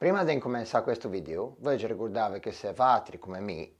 Prima di cominciare questo video, voglio ricordare che se vostri come me,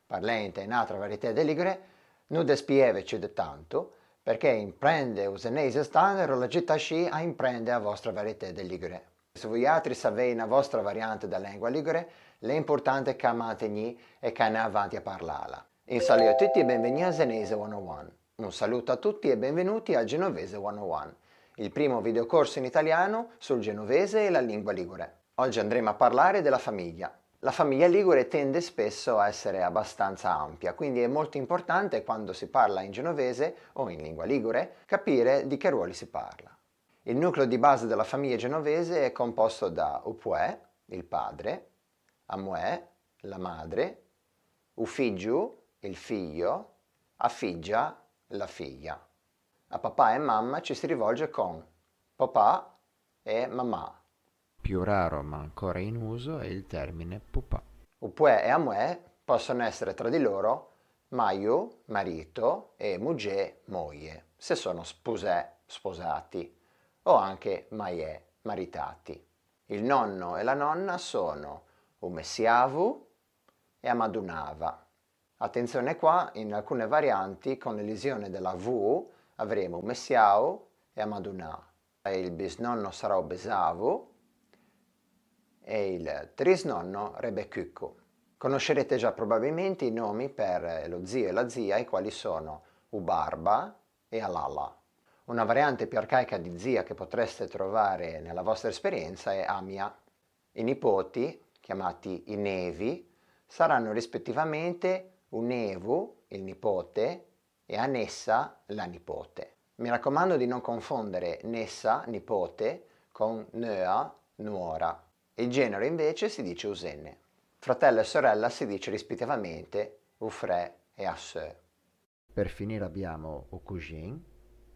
parlante in altre varietà di ligure, non despieveci di tanto, perché imprende usenese standard o la città sci a imprende a vostra varietà di ligure. Se voi altri sapete la vostra variante della lingua ligure, l'importante è che mantenete e che ne avanti a parlarla. Un saluto a tutti e benvenuti a Zenese 101. Un saluto a tutti e benvenuti al Genovese 101, il primo videocorso in italiano sul genovese e la lingua ligure. Oggi andremo a parlare della famiglia. La famiglia ligure tende spesso a essere abbastanza ampia, quindi è molto importante quando si parla in genovese o in lingua ligure capire di che ruoli si parla. Il nucleo di base della famiglia genovese è composto da Upuè, il padre, Amuè, la madre, Ufigiu, il figlio, a figlia, la figlia. A papà e mamma ci si rivolge con papà e mamma. Più raro ma ancora in uso è il termine pupà. Upuè e Amuè possono essere tra di loro Maiu, marito, e Mugè, moglie, se sono sposè, sposati, o anche Maiè, maritati. Il nonno e la nonna sono Umessiavu e Amadunava. Attenzione qua, in alcune varianti con l'elisione della V avremo Messiau e Amadunà. Il bisnonno sarà Besavu e il trisnonno Rebeccucco. Conoscerete già probabilmente i nomi per lo zio e la zia, i quali sono Ubarba e Alala. Una variante più arcaica di zia che potreste trovare nella vostra esperienza è Amia. I nipoti, chiamati i nevi, saranno rispettivamente Unevu, il nipote, e Anessa, la nipote. Mi raccomando di non confondere Nessa, nipote, con Nea, nuora. Il genere invece si dice Usenne. Fratello e sorella si dice rispettivamente Ufre e Assè. Per finire abbiamo o cugin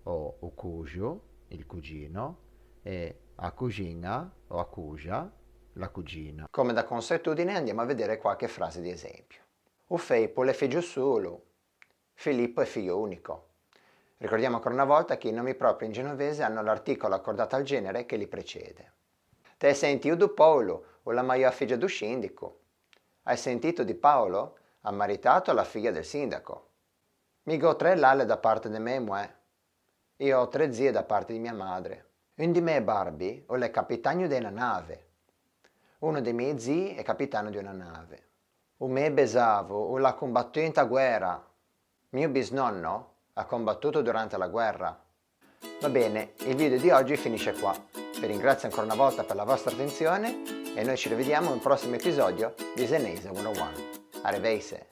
o cugio, il cugino, e a cugina o a cugia, la cugina. Come da consuetudine andiamo a vedere qualche frase di esempio. Ufeipo è figlio solo, Filippo è figlio unico. Ricordiamo ancora una volta che i nomi propri in genovese hanno l'articolo accordato al genere che li precede. Te senti di Paolo o la maior figlia do sindaco? Hai sentito di Paolo? Ha maritato la figlia del sindaco. Mica ho 3 lalle da parte di me, muè. Io ho 3 zie da parte di mia madre. Un di me è Barbie o l'è capitano di una nave. Uno dei miei zii è capitano di una nave. Un me besavo o l'ha combattuto in guerra. Mio bisnonno ha combattuto durante la guerra. Va bene, il video di oggi finisce qua. Vi ringrazio ancora una volta per la vostra attenzione e noi ci rivediamo in un prossimo episodio di Zenese 101. Arrivederci!